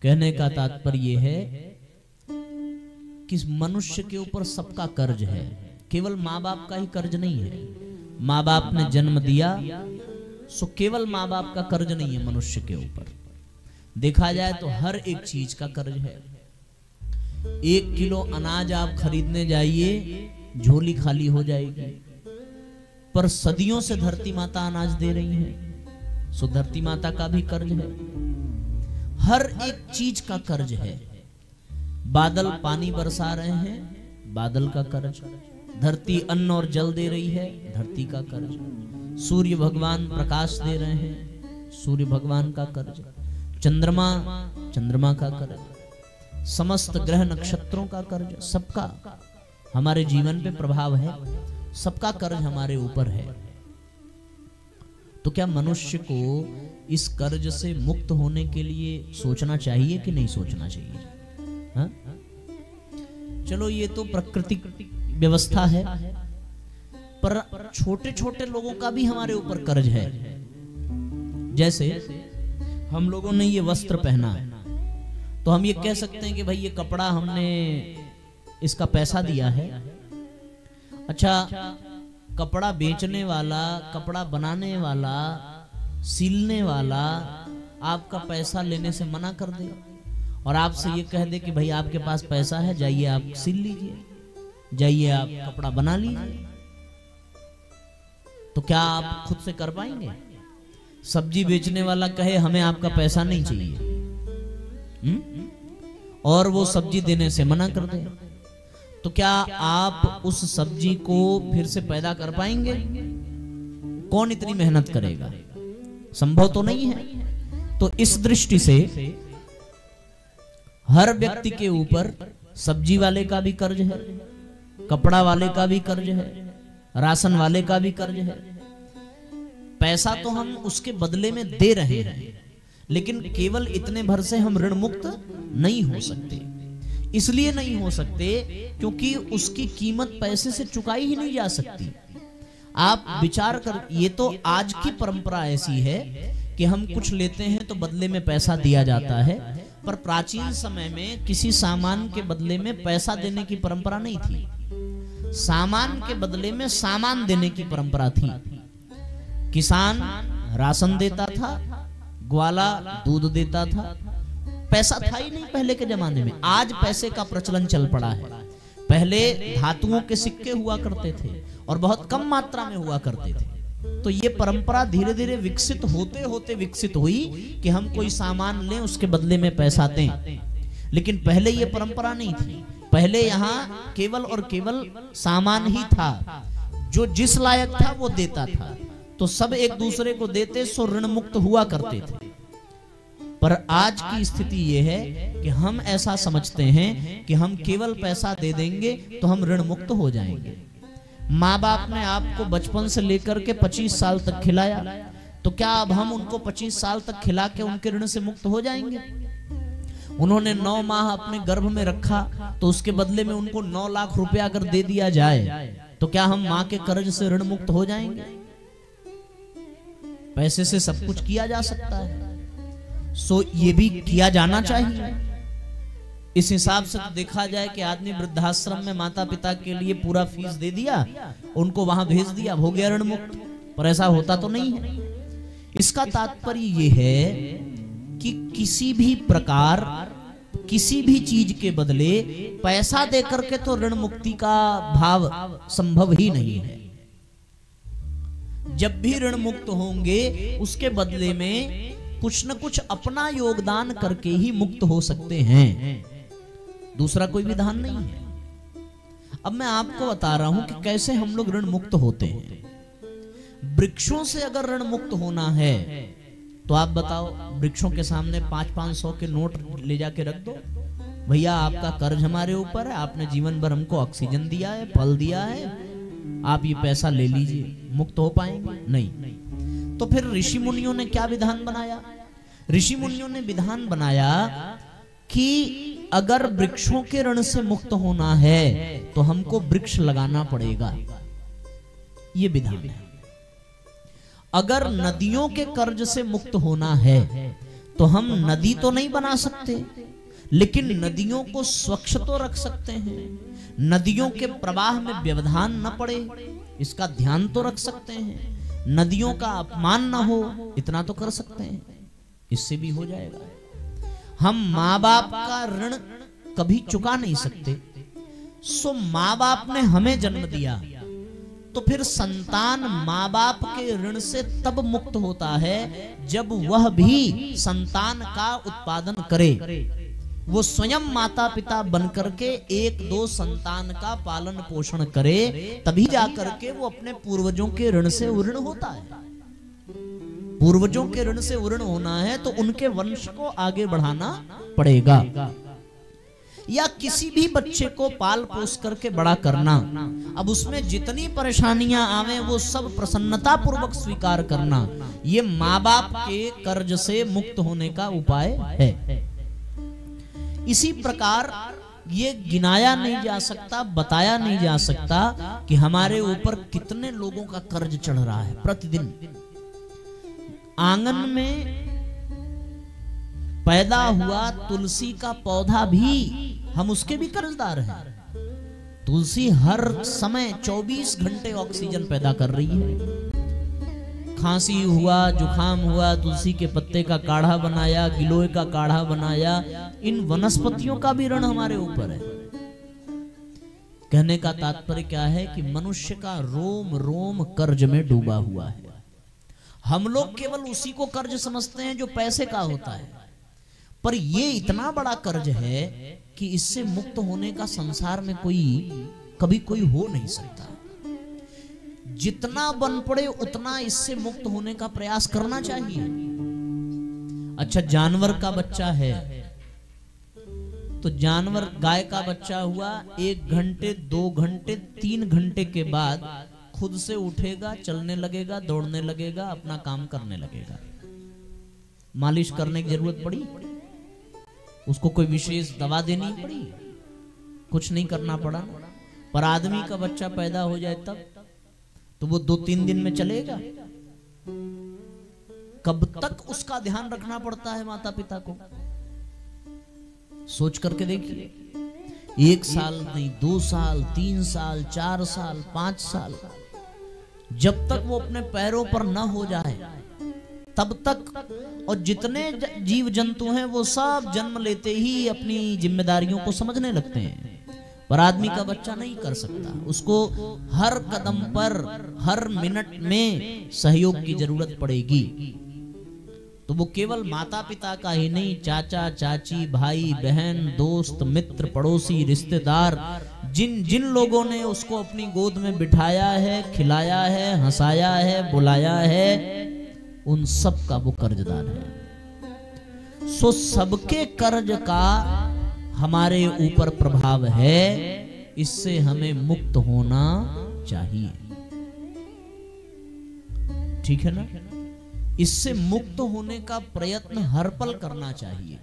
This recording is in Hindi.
कहने का तात्पर्य है कि मनुष्य के ऊपर सबका कर्ज है, केवल माँ बाप का ही कर्ज नहीं है। माँ बाप ने जन्म दिया सो केवल माँ बाप का कर्ज नहीं है मनुष्य के ऊपर। देखा जाए तो हर एक चीज का कर्ज है। 1 किलो अनाज आप खरीदने जाइए, झोली खाली हो जाएगी, पर सदियों से धरती माता अनाज दे रही है, सो धरती माता का भी कर्ज है। हर एक चीज का कर्ज है। बादल पानी बरसा रहे हैं, बादल का कर्ज। धरती अन्न और जल दे रही है, धरती का कर्ज। सूर्य भगवान प्रकाश दे रहे हैं, सूर्य भगवान का कर्ज। चंद्रमा, चंद्रमा का कर्ज। समस्त ग्रह नक्षत्रों का कर्ज, सबका हमारे जीवन पे प्रभाव है, सबका कर्ज हमारे ऊपर है। तो क्या मनुष्य को इस कर्ज से मुक्त होने के लिए सोचना चाहिए कि नहीं सोचना चाहिए? हाँ? चलो ये तो प्राकृतिक व्यवस्था है, पर छोटे छोटे लोगों का भी हमारे ऊपर कर्ज है। जैसे हम लोगों ने ये वस्त्र पहना, तो हम ये कह सकते हैं कि भाई ये कपड़ा हमने इसका पैसा दिया है। अच्छा, कपड़ा बेचने वाला, कपड़ा बनाने वाला, सिलने वाला आपका पैसा लेने से मना कर दे और आपसे ये कह दे कि भाई आपके पास पैसा है, जाइए आप सिल लीजिए, जाइए आप कपड़ा बना लीजिए, तो क्या आप खुद से कर पाएंगे? सब्जी बेचने वाला कहे हमें आपका पैसा नहीं चाहिए, और वो सब्जी देने से मना कर दे, तो क्या आप उस सब्जी को फिर से पैदा कर पाएंगे? कौन इतनी मेहनत करेगा? संभव तो नहीं है। तो इस दृष्टि से हर व्यक्ति के ऊपर सब्जी वाले का भी कर्ज है, कपड़ा वाले का भी कर्ज है, राशन वाले का भी कर्ज है। पैसा तो हम उसके बदले में दे रहे हैं, लेकिन केवल इतने भर से हम ऋण मुक्त नहीं हो सकते। इसलिए नहीं हो सकते क्योंकि उसकी कीमत पैसे से चुकाई ही नहीं जा सकती। आप विचार कर, ये तो आज की परंपरा ऐसी है कि हम कुछ लेते हैं तो बदले में पैसा दिया जाता है, पर प्राचीन समय में किसी सामान के बदले में पैसा देने की परंपरा नहीं थी। सामान के बदले में सामान देने की परंपरा थी। किसान राशन देता था, ग्वाला दूध देता था, पैसा था ही नहीं पहले के जमाने में। आज पैसे का प्रचलन चल पड़ा है। पहले धातुओं के सिक्के हुआ करते थे और बहुत कम मात्रा में हुआ करते थे। तो ये परंपरा धीरे धीरे विकसित होते होते विकसित हुई कि हम कोई सामान लें उसके बदले में पैसा दें, लेकिन पहले ये परंपरा नहीं थी। पहले यहाँ केवल और केवल सामान ही था, जो जिस लायक था वो देता था, तो सब एक दूसरे को देते, सो ऋण मुक्त हुआ करते थे। पर आज की स्थिति ये है कि हम ऐसा समझते हैं कि हम केवल पैसा दे देंगे तो हम ऋण मुक्त हो जाएंगे। माँ बाप ने आपको बचपन से लेकर के 25 साल तक खिलाया, तो क्या अब हम उनको 25 साल तक खिला के उनके ऋण से मुक्त हो जाएंगे? उन्होंने 9 माह अपने गर्भ में रखा, तो उसके बदले में उनको 9 लाख रुपया अगर दे दिया जाए, तो क्या हम माँ के कर्ज से ऋण मुक्त हो जाएंगे? पैसे से सब कुछ किया जा सकता है, सो ये भी किया जाना चाहिए। इस हिसाब से तो देखा जाए कि आदमी वृद्धाश्रम में माता पिता के लिए पूरा फीस दे दिया, उनको वहां भेज दिया, हो गया ऋण मुक्त, पर ऐसा होता तो नहीं है। इसका तात्पर्य ये है कि किसी भी प्रकार किसी भी चीज के बदले पैसा देकर के तो ऋण मुक्ति का भाव संभव ही नहीं है। जब भी ऋण मुक्त होंगे उसके बदले में कुछ न कुछ अपना योगदान करके ही मुक्त हो सकते हैं, दूसरा कोई विधान नहीं है। अब मैं आपको बता रहा हूं कि कैसे हम लोग ऋण मुक्त होते हैं। वृक्षों से अगर ऋण मुक्त होना है तो आप बताओ, वृक्षों के सामने 500-500 के नोट ले जाके रख दो, भैया आपका कर्ज हमारे ऊपर है, आपने जीवन भर हमको ऑक्सीजन दिया है, फल दिया है, आप ये पैसा ले लीजिए, मुक्त हो पाएंगे? नहीं। तो फिर ऋषि मुनियों ने क्या विधान बनाया? ऋषि मुनियों ने विधान बनाया कि अगर वृक्षों के ऋण से मुक्त होना है तो हमको वृक्ष लगाना पड़ेगा, ये विधान है। अगर नदियों के कर्ज से मुक्त होना है तो हम नदी तो नहीं बना सकते, लेकिन नदियों को स्वच्छ तो रख सकते हैं। नदियों के प्रवाह में व्यवधान न पड़े, इसका ध्यान तो रख सकते हैं। नदियों का अपमान न हो, इतना तो कर सकते हैं, इससे भी हो जाएगा। हम माँ बाप का ऋण कभी चुका नहीं सकते, सो माँ बाप ने हमें जन्म दिया, तो फिर संतान माँ बाप के ऋण से तब मुक्त होता है जब वह भी संतान का उत्पादन करे। वो स्वयं माता पिता बनकर के एक दो संतान का पालन पोषण करे, तभी जाकर के वो अपने पूर्वजों के ऋण से उऋण होता है। पूर्वजों के ऋण से उऋण होना है तो उनके वंश को आगे बढ़ाना पड़ेगा। या किसी भी बच्चे को पाल पोस करके बड़ा करना, अब उसमें जितनी परेशानियां आवे वो सब प्रसन्नता पूर्वक स्वीकार करना, ये माँ बाप के कर्ज से मुक्त होने का उपाय है। इसी प्रकार ये गिनाया नहीं जा सकता, बताया नहीं जा सकता कि हमारे ऊपर कितने लोगों का कर्ज चढ़ रहा है प्रतिदिन। आंगन में पैदा हुआ तुलसी का पौधा भी, हम उसके भी कर्जदार हैं। तुलसी हर समय 24 घंटे ऑक्सीजन पैदा कर रही है। खांसी हुआ, जुखाम हुआ, तुलसी के पत्ते का काढ़ा बनाया, गिलोय का काढ़ा बनाया, इन वनस्पतियों का भी ऋण हमारे ऊपर है। कहने का तात्पर्य क्या है कि मनुष्य का रोम रोम कर्ज में डूबा हुआ है। हम लोग केवल उसी को कर्ज समझते हैं जो पैसे का होता है, पर ये इतना बड़ा कर्ज है कि इससे मुक्त होने का संसार में कभी कोई हो नहीं सकता। जितना बन पड़े उतना इससे मुक्त होने का प्रयास करना चाहिए। अच्छा, जानवर का बच्चा है तो जानवर, गाय का बच्चा हुआ, 1 घंटे 2 घंटे 3 घंटे के बाद खुद से उठेगा, चलने लगेगा, दौड़ने लगेगा, अपना काम करने लगेगा। मालिश करने की जरूरत पड़ी? उसको कोई विशेष दवा देनी पड़ी? कुछ नहीं करना पड़ा। पर आदमी का बच्चा पैदा हो जाए तब तो वो 2-3 दिन में चलेगा। कब तक उसका ध्यान रखना पड़ता है माता पिता को, सोच करके देखिए। 1 साल नहीं, 2 साल, 3 साल, 4 साल, 5 साल, जब तक वो अपने पैरों पर न हो जाए तब तक। और जितने जीव जंतु हैं वो सब जन्म लेते ही अपनी जिम्मेदारियों को समझने लगते हैं, पर आदमी का बच्चा नहीं कर सकता। उसको हर कदम पर, हर मिनट में सहयोग की जरूरत पड़ेगी। तो वो केवल माता पिता का ही नहीं, चाचा चाची, भाई बहन, दोस्त मित्र, पड़ोसी, रिश्तेदार, जिन जिन लोगों ने उसको अपनी गोद में बिठाया है, खिलाया है, हंसाया है, बुलाया है, उन सब का वो कर्जदार है। सो सबके कर्ज का हमारे ऊपर प्रभाव है, इससे हमें मुक्त होना चाहिए। ठीक है ना? इससे मुक्त होने का प्रयत्न हर पल करना चाहिए।